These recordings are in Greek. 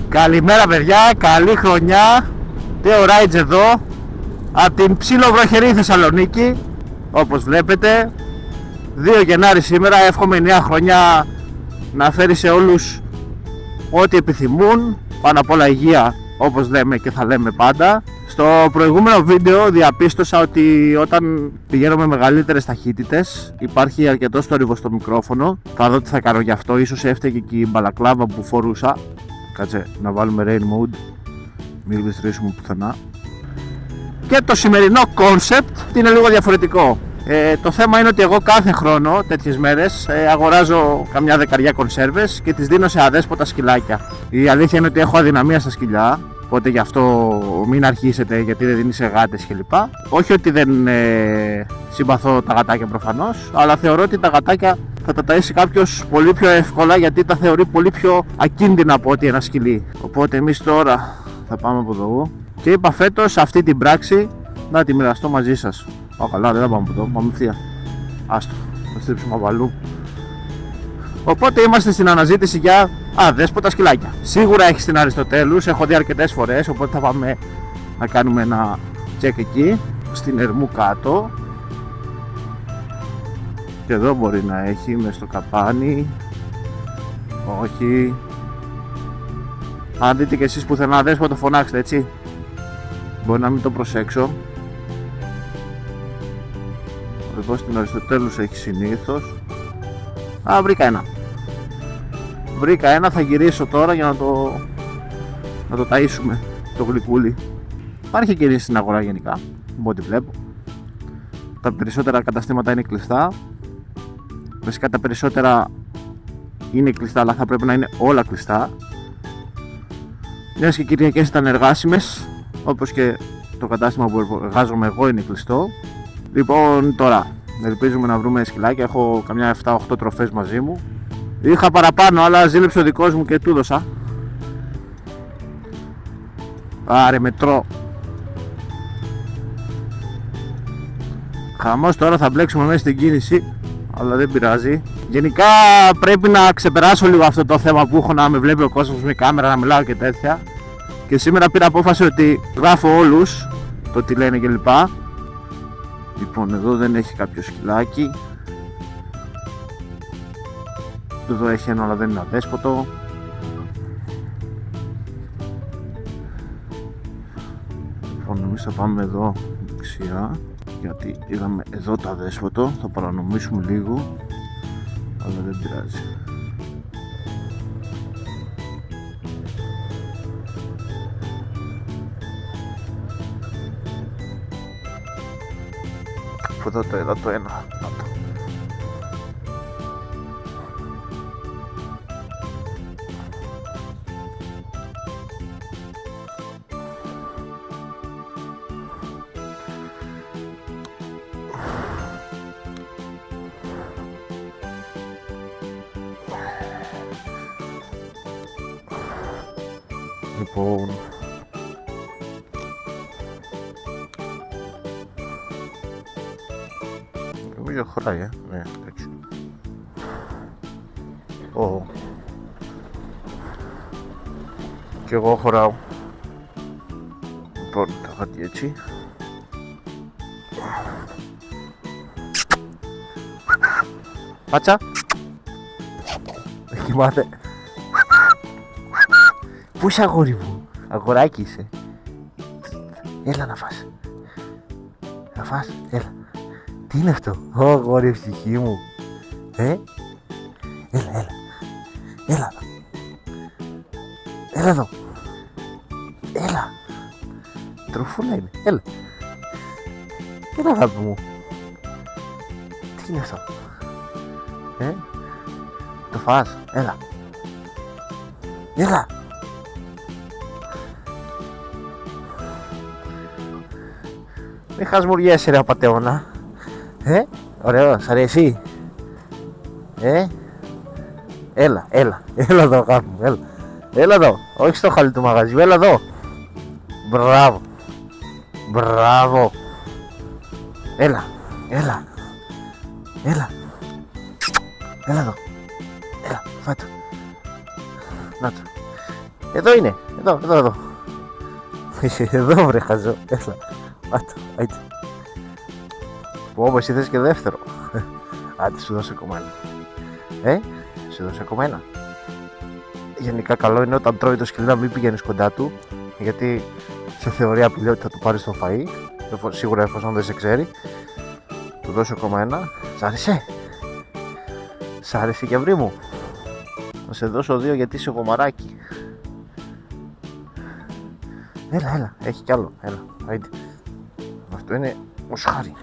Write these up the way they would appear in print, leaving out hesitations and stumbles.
Καλημέρα παιδιά, καλή χρονιά. Teo Rides εδώ, από την ψιλοβροχερή Θεσσαλονίκη. Όπως βλέπετε, 2 Γενάρη σήμερα. Εύχομαι η νέα χρονιά να φέρει σε όλους ό,τι επιθυμούν. Πάνω απ' όλα υγεία, όπως λέμε και θα λέμε πάντα. Στο προηγούμενο βίντεο διαπίστωσα ότι όταν πηγαίνω με μεγαλύτερες ταχύτητες υπάρχει αρκετό θόρυβο στο μικρόφωνο. Θα δω τι θα κάνω γι' αυτό. Ίσως έφταιγε και η μπαλακλάβα που φορούσα. Κάτσε να βάλουμε rain mode, μην γλιστρήσουμε πουθενά. Και το σημερινό concept είναι λίγο διαφορετικό. Το θέμα είναι ότι εγώ κάθε χρόνο τέτοιες μέρες αγοράζω καμιά δεκαριά κονσέρβες και τις δίνω σε αδέσποτα σκυλάκια. Η αλήθεια είναι ότι έχω αδυναμία στα σκυλιά, οπότε γι' αυτό μην αρχίσετε γιατί δεν δίνει σε γάτες κλπ. Όχι ότι δεν συμπαθώ τα γατάκια προφανώς, αλλά θεωρώ ότι τα γατάκια θα τα ταΐσει κάποιος πολύ πιο εύκολα, γιατί τα θεωρεί πολύ πιο ακίνδυνα από ότι ένα σκυλί. Οπότε εμείς τώρα θα πάμε από εδώ και είπα φέτος αυτή την πράξη να τη μοιραστώ μαζί σας. Καλά, δεν θα πάμε από εδώ, πάμε ευθεία. Άστο, θα στρίψουμε από αλλού. Οπότε είμαστε στην αναζήτηση για αδέσποτα σκυλάκια. Σίγουρα έχει στην Αριστοτέλους, έχω δει αρκετές φορές, οπότε θα πάμε να κάνουμε ένα check εκεί, στην Ερμού κάτω. Και εδώ μπορεί να έχει, μες στο καπάνι. Όχι. Αν δείτε και εσείς πουθενά αδέσποτα, φωνάξτε, έτσι. Μπορεί να μην το προσέξω. Εδώ στην Αριστοτέλους έχει συνήθως. Βρήκα ένα. Βρήκα ένα, θα γυρίσω τώρα για να το ταΐσουμε το γλυκούλι. Υπάρχει κίνηση στην αγορά γενικά, από ό,τι βλέπω. Τα περισσότερα καταστήματα είναι κλειστά. Βασικά τα περισσότερα είναι κλειστά, αλλά θα πρέπει να είναι όλα κλειστά. Μιας και Κυριακές ήταν εργάσιμες, όπως και το κατάστημα που εργάζομαι εγώ είναι κλειστό. Λοιπόν, τώρα ελπίζουμε να βρούμε σκυλάκια. Έχω καμιά 7-8 τροφές μαζί μου. Είχα παραπάνω, αλλά ζήλεψε ο δικός μου και του δώσα. Άρε μετρό. Χαμός, τώρα θα μπλέξουμε μέσα στην κίνηση, αλλά δεν πειράζει. Γενικά πρέπει να ξεπεράσω λίγο αυτό το θέμα που έχω, να με βλέπει ο κόσμος με κάμερα, να μιλάω και τέτοια. Και σήμερα πήρα απόφαση ότι γράφω όλους το τι λένε κλπ. Λοιπόν, εδώ δεν έχει κάποιο σκυλάκι. Εδώ έχει ένα, αλλά δεν είναι αδέσποτο. Λοιπόν, εμείς θα πάμε εδώ δεξιά, γιατί είδαμε εδώ το αδέσποτο. Θα παρανομήσουμε λίγο, αλλά δεν πειράζει. Εδώ το ένα. Λοιπόν, νομίζω χωράει, ναι, έτσι. Και εγώ χωράω. Λοιπόν, τα γάτι έτσι. Πάτσα. Κοιμάται. Πού είσαι αγόρι μου? Αγοράκι είσαι. Έλα να φας. Να φας, έλα. Τι είναι αυτό? Αγόρι ψυχή μου. Έλα. Έλα εδώ. Έλα εδώ. Έλα. Τροφούλα είναι. Έλα. Έλα αγάπη μου. Τι είναι αυτό? Το φας. Έλα. Έλα. Μην χασμουριέσαι ρε απατεώνα. Ωραίο, σ' αρέσει. Έλα εδώ αγάπη μου, έλα. Έλα εδώ, όχι στο χαλί του μαγαζιού, έλα εδώ. Μπράβο. Έλα. Έλα εδώ. Έλα, φάτο. Να το. Εδώ είναι. Εδώ. Εδώ βρε χαζό. Έλα. Άιτε. Πω, εσύ θες και δεύτερο. Άντε, σου δώσε ακόμα ένα. Σου δώσε ακόμα ένα. Γενικά καλό είναι όταν τρώει το σκυλί να μην πηγαίνεις κοντά του, γιατί σε θεωρία απειλεί ότι θα του πάρεις το φαΐ, σίγουρα εφόσον δεν σε ξέρει. Του δώσω ακόμα ένα. Σ' άρεσε? Σ' άρεσε και βρή μου? Θα σε δώσω δύο γιατί είσαι γομαράκι. Έλα, έχει κι άλλο. Έλα, άιντε. Αυτό είναι μοσχάρι.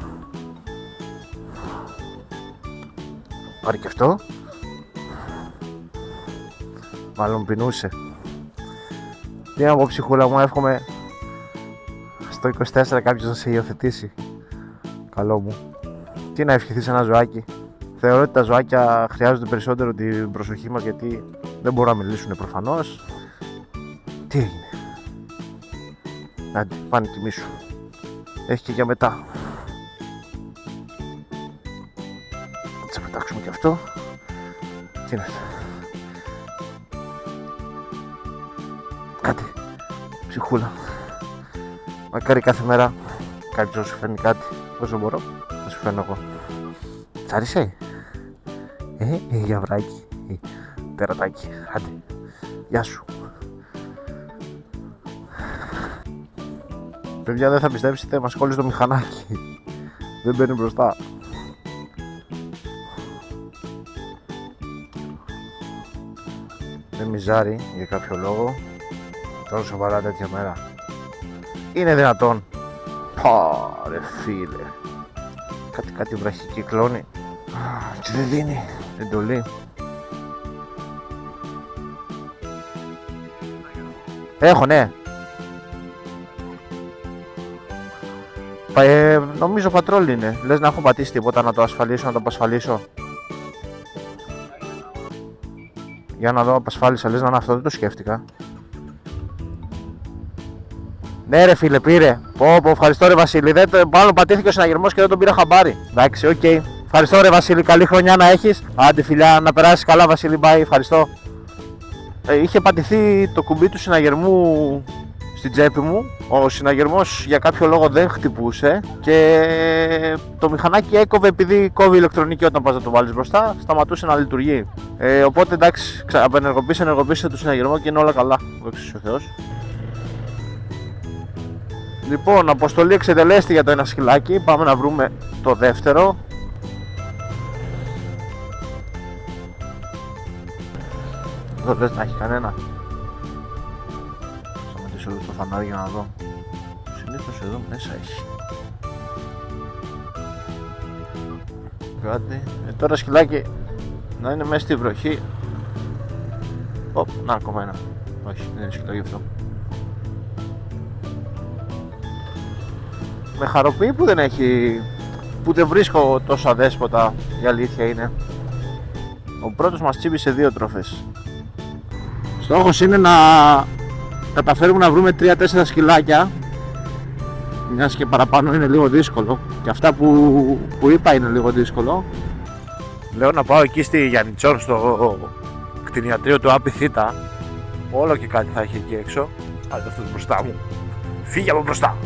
Πάρει και αυτό. Μάλλον πεινούσε. Τι να πω, ψυχούλα μου, εύχομαι στο 24 κάποιος να σε υιοθετήσει. Καλό μου. Τι να ευχηθείς ένα ζωάκι? Θεωρώ ότι τα ζωάκια χρειάζονται περισσότερο την προσοχή μας, γιατί δεν μπορούν να μιλήσουν προφανώς. Τι έγινε? Άντε, πάνε κοιμήσου. Έχει και για μετά. Θα πετάξουμε και αυτό. Τι είναι αυτό? Κάτι. Ψυχούλα. Μακάρι κάθε μέρα κάποιος να σου φέρνει κάτι. Όσο μπορώ θα σου φέρνω εγώ. Σ' άρεσε? Γιαβράκι. Τερατάκι. Άντε. Γεια σου. Παιδιά, δεν θα πιστέψετε, μας κόλλησε το μηχανάκι. Δεν μπαίνει μπροστά. Δεν μιζάρει για κάποιο λόγο. Τώρα σοβαρά τέτοια μέρα. Είναι δυνατόν? Ρε φίλε. Κάτι βραχικυκλώνει. Και δεν δίνει εντολή. Έχω, ναι. Νομίζω πατρόλ είναι. Λες να έχω πατήσει τίποτα να το ασφαλίσω, να το απασφαλίσω? Για να δω, απασφάλισα. Λες να είναι αυτό, δεν το σκέφτηκα. Ναι ρε φίλε, πήρε. Πω, ευχαριστώ ρε Βασίλη. Μάλλον πατήθηκε ο συναγερμός και δεν τον πήρα χαμπάρι. Εντάξει, οκ. Ευχαριστώ ρε Βασίλη, καλή χρονιά να έχεις. Άντε φιλιά, να περάσεις καλά Βασίλη, bye, ευχαριστώ. Είχε πατηθεί το κουμπί του συναγερμού στην τσέπη μου. Ο συναγερμός για κάποιο λόγο δεν χτυπούσε και το μηχανάκι έκοβε, επειδή κόβει ηλεκτρονική όταν πας να το βάλεις μπροστά, σταματούσε να λειτουργεί. Οπότε εντάξει, ενεργοποίησε το συναγερμό και είναι όλα καλά. Δόξα ο Θεός. Λοιπόν, αποστολή εξετελέστη για το ένα σκυλάκι. Πάμε να βρούμε το δεύτερο. Εδώ λες να έχει κανένα? Σταματήσω εδώ στο φανάρι για να δω. Συνήθως εδώ μέσα έχει. Κάτι. Τώρα σκυλάκι να είναι μέσα στη βροχή. Να, ακόμα ένα. Όχι, δεν είναι σκυλάκι αυτό. Με χαροποιεί που δεν έχει, που δεν βρίσκω τόσα δέσποτα, η αλήθεια είναι. Ο πρώτος μας τσίπησε 2 τροφές. Στόχος είναι να καταφέρουμε να βρούμε 3-4 σκυλάκια, μιας και παραπάνω είναι λίγο δύσκολο, και αυτά που είπα είναι λίγο δύσκολο. Λέω να πάω εκεί στη Γιαννιτσόρ, στο κτηνιατρίο του Άπη Θήτα. Όλο και κάτι θα έχει εκεί έξω. Άντε αυτός μπροστά μου. Φύγε από μπροστά.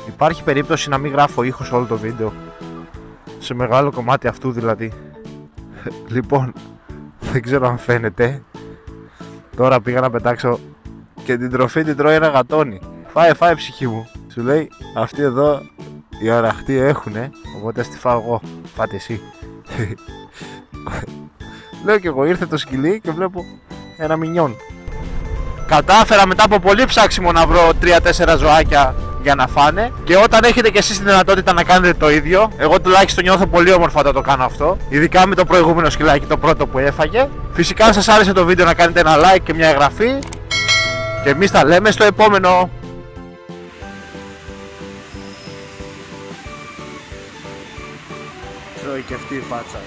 Υπάρχει περίπτωση να μην γράφω ήχο σε όλο το βίντεο? σε μεγάλο κομμάτι αυτού δηλαδή. Λοιπόν, δεν ξέρω αν φαίνεται. Τώρα πήγα να πετάξω και την τροφή την τρώει ένα γατόνι. Φάε ψυχή μου. Σου λέει αυτοί εδώ οι αραχτοί έχουνε, οπότε ας τη φάω εγώ. Φάτε εσύ. Λέω κι εγώ, ήρθε το σκυλί και βλέπω ένα μινιόν. Κατάφερα μετά από πολύ ψάξιμο να βρω 3-4 ζωάκια για να φάνε. Και όταν έχετε κι εσείς τη δυνατότητα να κάνετε το ίδιο, εγώ τουλάχιστον νιώθω πολύ όμορφα όταν το κάνω αυτό. Ειδικά με το προηγούμενο σκυλάκι, το πρώτο που έφαγε. Φυσικά αν σας άρεσε το βίντεο να κάνετε ένα like και μια εγγραφή. Και εμείς τα λέμε στο επόμενο. Τρώει και αυτή η φάτσα.